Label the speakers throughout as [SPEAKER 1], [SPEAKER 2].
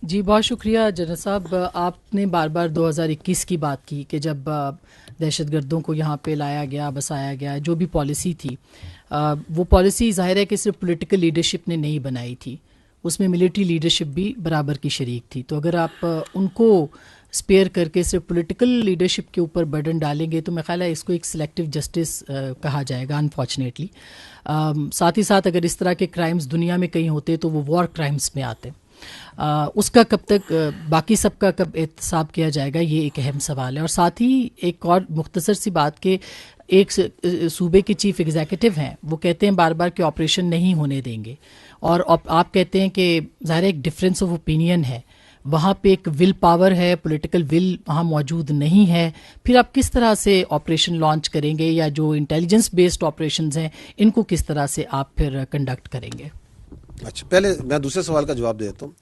[SPEAKER 1] جی بہت شکریہ جنرل صاحب. آپ نے بار بار 2021 کی بات کی کہ جب دہشت گردوں کو یہاں پہ لایا گیا, بسایا گیا, جو بھی پالیسی تھی وہ پالیسی ظاہر ہے کہ صرف پولیٹیکل لیڈرشپ نے نہیں بنائی تھی, اس میں ملٹری لیڈرشپ بھی برابر کی شریک تھی. تو اگر آپ ان کو اسپیئر کر کے صرف پولیٹیکل لیڈرشپ کے اوپر برڈن ڈالیں گے تو میرا خیال ہے اس کو ایک سلیکٹیو جسٹس کہا جائے گا انفارچونیٹلی. ساتھ ہی ساتھ اگر اس طرح کے کرائمز دنیا میں کہیں ہوتے تو وہ وار کرائمز میں آتے. اس کا کب تک باقی سب کا کب احتساب کیا جائے گا, یہ ایک اہم سوال ہے. اور ساتھ ہی ایک اور مختصر سی بات کہ ایک صوبے کے چیف ایگزیکٹو ہیں, وہ کہتے ہیں بار بار کہ آپریشن نہیں ہونے دیں گے, اور آپ کہتے ہیں کہ ظاہر ایک ڈفرینس آف اوپینین ہے, وہاں پہ ایک ول پاور ہے, پولیٹیکل ول وہاں موجود نہیں ہے. پھر آپ کس طرح سے آپریشن لانچ کریں گے, یا جو انٹیلیجنس بیسڈ آپریشنز ہیں ان کو کس طرح سے آپ پھر کنڈکٹ کریں گے؟
[SPEAKER 2] اچھا, پہلے میں دوسرے سوال کا جواب دے دیتا ہوں.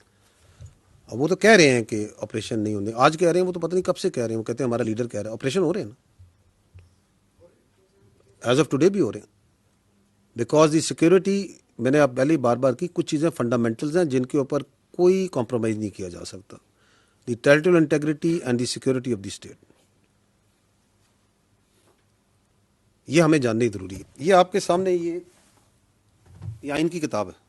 [SPEAKER 2] اب وہ تو کہہ رہے ہیں کہ آپریشن نہیں ہونے, آج کہہ رہے ہیں, وہ تو پتہ نہیں کب سے کہہ رہے ہیں. وہ کہتے ہیں ہمارا لیڈر کہہ رہا ہے. آپریشن ہو رہے ہیں نا, ایز آف ٹوڈے بھی ہو رہے ہیں. بیکاز دی سیکورٹی, میں نے اب پہلے بار بار کی, کچھ چیزیں فنڈامنٹلز ہیں جن کے اوپر کوئی کمپرومائز نہیں کیا جا سکتا. The territorial integrity and the security of the state, یہ ہمیں جاننا ہی ضروری ہے. یہ آپ کے سامنے یہ آئین کی کتاب ہے,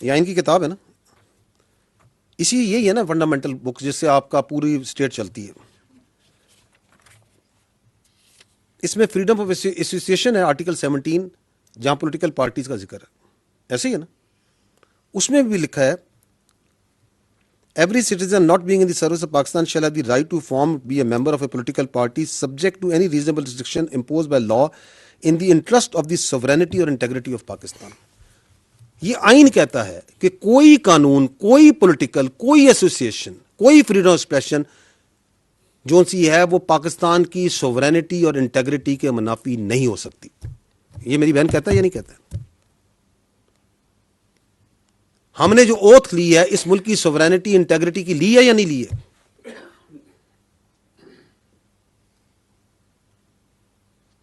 [SPEAKER 2] یہ آئین کی کتاب ہے نا, یہی ہے نا فنڈامنٹل بک جس سے آپ کا پوری اسٹیٹ چلتی ہے. اس میں فریڈم آف ایسوسیشن ہے آرٹیکل 17, جہاں پولیٹیکل پارٹیز کا ذکر ہے, ایسے ہی ہے نا. اس میں بھی لکھا ہے every citizen not being in the service of Pakistan shall have the right to form be a member of a political party subject to any reasonable restriction impose by law in the interest of the sovereignty اور integrity of Pakistan. یہ آئین کہتا ہے کہ کوئی قانون, کوئی political, کوئی ایسوسیشن, کوئی فریڈم آف ایکسپریشن جو سی ہے وہ پاکستان کی سوورینٹی اور انٹیگریٹی کے منافی نہیں ہو سکتی. یہ میری بہن کہتا ہے یا نہیں کہتا ہے؟ ہم نے جو اوتھ لی ہے اس ملک کی سوورینٹی انٹیگریٹی کی لی ہے یا نہیں لی ہے؟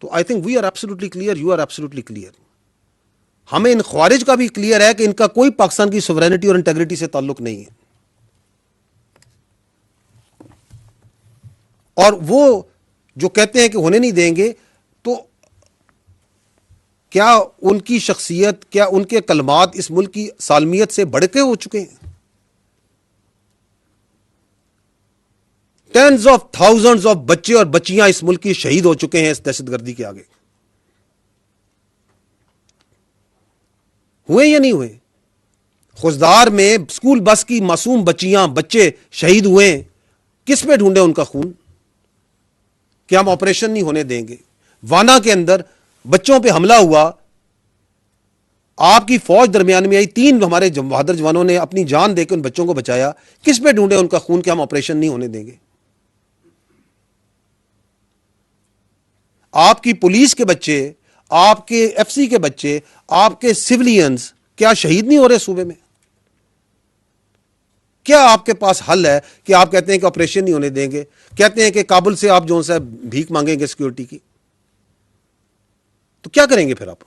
[SPEAKER 2] تو I think we are absolutely clear, you are absolutely clear. ہمیں ان خوارج کا بھی کلیئر ہے کہ ان کا کوئی پاکستان کی سوورینٹی اور انٹیگریٹی سے تعلق نہیں ہے. اور وہ جو کہتے ہیں کہ ہونے نہیں دیں گے, تو کیا ان کی شخصیت, کیا ان کے کلمات اس ملک کی سالمیت سے بڑھ کے ہو چکے ہیں؟ ٹینز آف تھاؤزنڈز آف بچے اور بچیاں اس ملک کی شہید ہو چکے ہیں اس دہشت گردی کے آگے. ہوئے یا نہیں ہوئے؟ خوزدار میں اسکول بس کی معصوم بچیاں, بچے شہید ہوئے ہیں. کس پہ ڈھونڈے ان کا خون کہ ہم آپریشن نہیں ہونے دیں گے؟ وانا کے اندر بچوں پہ حملہ ہوا, آپ کی فوج درمیان میں آئی, 3 ہمارے بہادر جوانوں نے اپنی جان دے کے ان بچوں کو بچایا. کس پہ ڈھونڈے ان کا خون کہ ہم آپریشن نہیں ہونے دیں گے؟ آپ کی پولیس کے بچے, آپ کے ایف سی کے بچے, آپ کے سولینز کیا شہید نہیں ہو رہے صوبے میں؟ کیا آپ کے پاس حل ہے کہ آپ کہتے ہیں کہ آپریشن نہیں ہونے دیں گے, کہتے ہیں کہ کابل سے آپ جو ہے بھیک مانگیں گے سیکورٹی کی؟ تو کیا کریں گے پھر آپ؟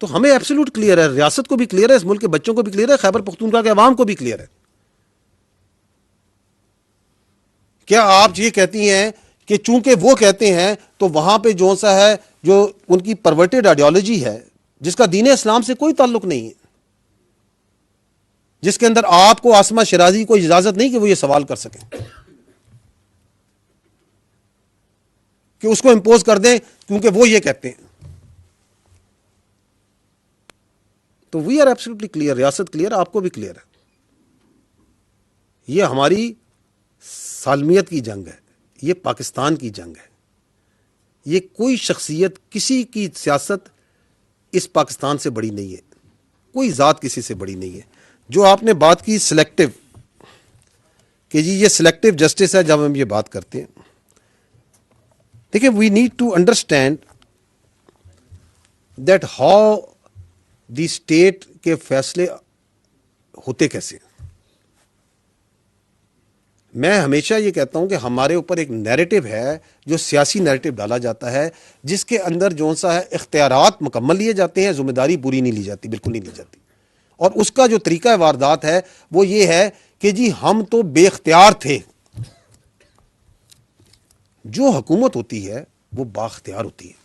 [SPEAKER 2] تو ہمیں ایبسولوٹ کلیئر ہے, ریاست کو بھی کلیئر ہے, اس ملک کے بچوں کو بھی کلیئر ہے, خیبر پختونخوا کے عوام کو بھی کلیئر ہے. کیا آپ یہ کہتی ہیں کہ چونکہ وہ کہتے ہیں تو وہاں پہ جو سا ہے, جو ان کی پرورٹڈ آئیڈیالوجی ہے جس کا دین اسلام سے کوئی تعلق نہیں ہے, جس کے اندر آپ کو عاصمہ شیرازی کو اجازت نہیں کہ وہ یہ سوال کر سکیں, کہ اس کو امپوز کر دیں کیونکہ وہ یہ کہتے ہیں. تو وی آر ایبسولوٹلی کلیئر, ریاست کلیئر, آپ کو بھی کلیئر ہے. یہ ہماری سالمیت کی جنگ ہے, یہ پاکستان کی جنگ ہے. یہ کوئی شخصیت, کسی کی سیاست اس پاکستان سے بڑی نہیں ہے, کوئی ذات کسی سے بڑی نہیں ہے. جو آپ نے بات کی سلیکٹو, کہ جی یہ سلیکٹو جسٹس ہے, جب ہم یہ بات کرتے ہیں, دیکھیں we need to understand that how the state کے فیصلے ہوتے کیسے. میں ہمیشہ یہ کہتا ہوں کہ ہمارے اوپر ایک نیریٹو ہے جو سیاسی نیریٹو ڈالا جاتا ہے جس کے اندر جو سا ہے اختیارات مکمل لیے جاتے ہیں, ذمہ داری پوری نہیں لی جاتی, بالکل نہیں لی جاتی. اور اس کا جو طریقہ واردات ہے وہ یہ ہے کہ جی ہم تو بے اختیار تھے. جو حکومت ہوتی ہے وہ بااختیار ہوتی ہے.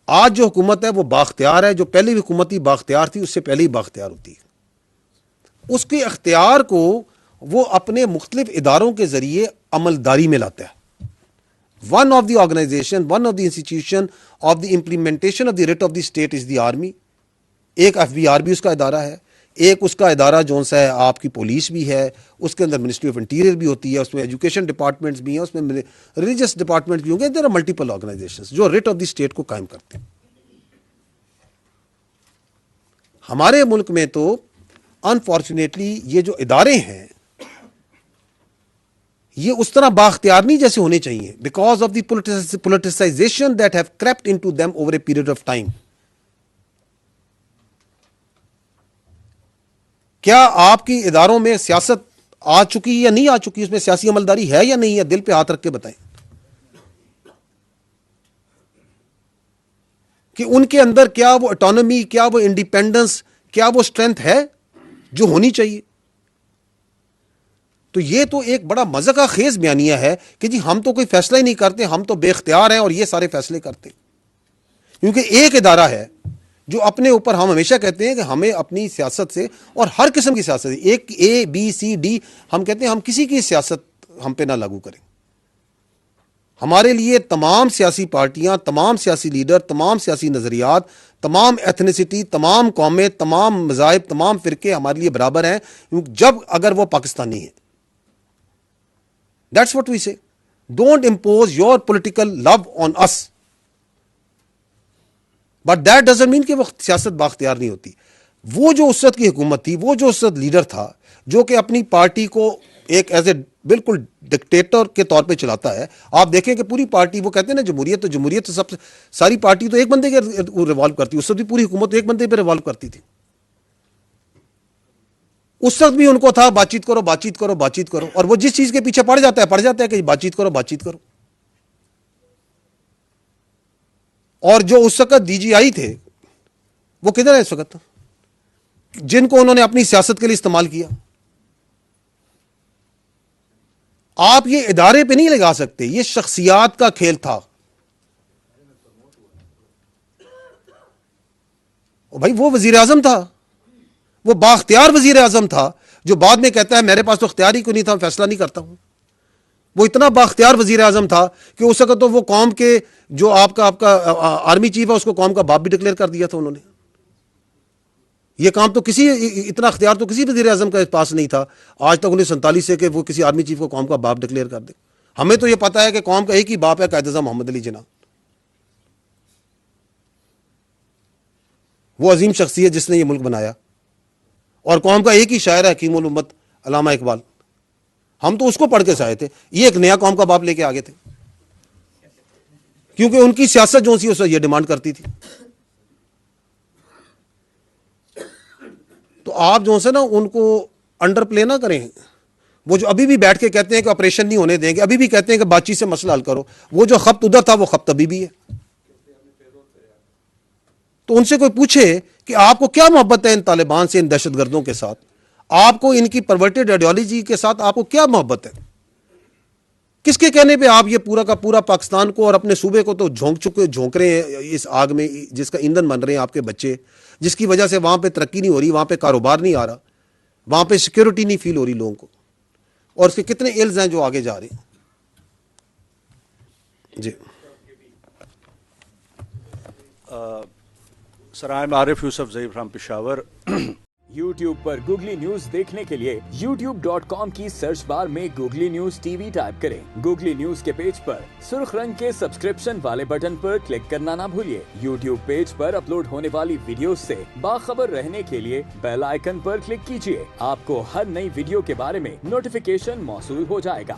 [SPEAKER 2] آج جو حکومت ہے وہ بااختیار ہے, جو پہلی حکومت تھی بااختیار تھی, اس سے پہلے ہی بااختیار ہوتی ہے. اس کے اختیار کو وہ اپنے مختلف اداروں کے ذریعے عملداری میں لاتا ہے. One of the organization, one of the institution of the implementation of the writ of the state is the army. ایک FBR بھی اس کا ادارہ ہے, ایک اس کا ادارہ جو سا ہے آپ کی پولیس بھی ہے, اس کے اندر منسٹری آف انٹیریئر بھی ہوتی ہے, اس میں ایجوکیشن ڈپارٹمنٹس بھی ہیں, اس میں ریلیجس ڈپارٹمنٹ بھی ہوں گے. دیر آر ملٹیپل آرگنائزیشنز جو ریٹ آف دی اسٹیٹ کو قائم کرتے ہیں. ہمارے ملک میں تو انفارچونیٹلی یہ جو ادارے ہیں یہ اس طرح بااختیار نہیں جیسے ہونے چاہیے, because of the politicization that have crept into them over a period of time. کیا آپ کی اداروں میں سیاست آ چکی یا نہیں آ چکی, اس میں سیاسی عملداری ہے یا نہیں ہے؟ دل پہ ہاتھ رکھ کے بتائیں کہ ان کے اندر کیا وہ اٹانومی, کیا وہ انڈیپینڈنس, کیا وہ اسٹرینتھ ہے جو ہونی چاہیے. تو یہ تو ایک بڑا مذاق خیز بیانیہ ہے کہ جی ہم تو کوئی فیصلہ ہی نہیں کرتے, ہم تو بے اختیار ہیں اور یہ سارے فیصلے کرتے. کیونکہ ایک ادارہ ہے جو اپنے اوپر, ہم ہمیشہ کہتے ہیں کہ ہمیں اپنی سیاست سے, اور ہر قسم کی سیاست, ایک ABCD, ہم کہتے ہیں ہم کسی کی سیاست ہم پہ نہ لاگو کریں. ہمارے لیے تمام سیاسی پارٹیاں, تمام سیاسی لیڈر, تمام سیاسی نظریات, تمام ایتھنیسٹی, تمام قومیں, تمام مذاہب, تمام فرقے ہمارے لیے برابر ہیں, جب اگر وہ پاکستانی ہیں. That's what we say. Don't impose your political love on us, but that doesn't mean کہ وہ سیاست بااختیار نہیں ہوتی. وہ جو اس وقت کی حکومت تھی, وہ جو اس وقت لیڈر تھا جو کہ اپنی پارٹی کو ایک ایز اے بالکل ڈکٹیٹر کے طور پہ چلاتا ہے. آپ دیکھیں کہ پوری پارٹی, وہ کہتے ہیں نا جمہوریت, تو جمہوریت تو سب ساری پارٹی تو ایک بندے کے ریوالو کرتی, اس وقت بھی پوری حکومت ایک بندے پہ ریوالو کرتی تھی. اس وقت بھی ان کو تھا بات چیت کرو, بات چیت کرو, بات چیت کرو, اور وہ جس چیز کے پیچھے پڑ جاتا ہے کہ بات چیت کرو, بات چیت کرو. اور جو اس وقت DGI تھے وہ کدھر ہے اس وقت, جن کو انہوں نے اپنی سیاست کے لیے استعمال کیا. آپ یہ ادارے پہ نہیں لگا سکتے, یہ شخصیات کا کھیل تھا. بھائی وہ وزیر اعظم تھا, وہ بااختیار وزیر اعظم تھا, جو بعد میں کہتا ہے میرے پاس تو اختیار ہی کوئی نہیں تھا, فیصلہ نہیں کرتا ہوں. وہ اتنا بااختیار وزیر اعظم تھا کہ اس وقت تو وہ قوم کے جو آپ کا آرمی چیف ہے اس کو قوم کا باپ بھی ڈکلیئر کر دیا تھا انہوں نے. یہ کام تو کسی, اتنا اختیار تو کسی وزیر اعظم کے پاس نہیں تھا آج تک 1947 سے کہ وہ کسی آرمی چیف کو قوم کا باپ ڈکلیئر کر دے. ہمیں تو یہ پتا ہے کہ قوم کا ایک ہی باپ ہے, قائد اعظم محمد علی جناح. وہ عظیم شخصیت جس نے یہ ملک بنایا, اور قوم کا ایک ہی شاعر ہے حکیم الامت علامہ اقبال. ہم تو اس کو پڑھ کے سے آئے تھے, یہ ایک نیا قوم کا باپ لے کے آگے تھے, کیونکہ ان کی سیاست جو سی اس یہ ڈیمانڈ کرتی تھی. تو آپ جو سے نا ان کو انڈر پلے نہ کریں. وہ جو ابھی بھی بیٹھ کے کہتے ہیں کہ آپریشن نہیں ہونے دیں گے, ابھی بھی کہتے ہیں کہ بات چیت سے مسئلہ حل کرو, وہ جو خبط ادھر تھا وہ خبط ابھی بھی ہے. تو ان سے کوئی پوچھے کہ آپ کو کیا محبت ہے ان طالبان سے, ان دہشت گردوں کے ساتھ, آپ کو ان کی پرورٹڈ آئیڈیالوجی کے ساتھ آپ کو کیا محبت ہے؟ کس کے کہنے پہ آپ یہ پورا کا پورا پاکستان کو اور اپنے صوبے کو تو جھونک رہے ہیں اس آگ میں جس کا ایندھن بن رہے ہیں آپ کے بچے, جس کی وجہ سے وہاں پہ ترقی نہیں ہو رہی, وہاں پہ کاروبار نہیں آ رہا, وہاں پہ سیکیورٹی نہیں فیل ہو رہی لوگوں کو, اور اس کے کتنے ایلز ہیں جو آگے جا رہے ہیں. جی
[SPEAKER 3] sir, I am Arif Yousafzai from Peshawar.
[SPEAKER 4] YouTube پر گوگلی نیوز دیکھنے کے لیے youtube.com کی سرچ بار میں گوگلی نیوز TV ٹائپ کریں. گوگلی نیوز کے پیج پر سرخ رنگ کے سبسکرپشن والے بٹن پر کلک کرنا نہ بھولیے. یوٹیوب پیج پر اپلوڈ ہونے والی ویڈیوز سے باخبر رہنے کے لیے بیل آئیکن پر کلک کیجیے. آپ کو ہر نئی ویڈیو کے بارے میں نوٹیفیکیشن موصول ہو جائے گا.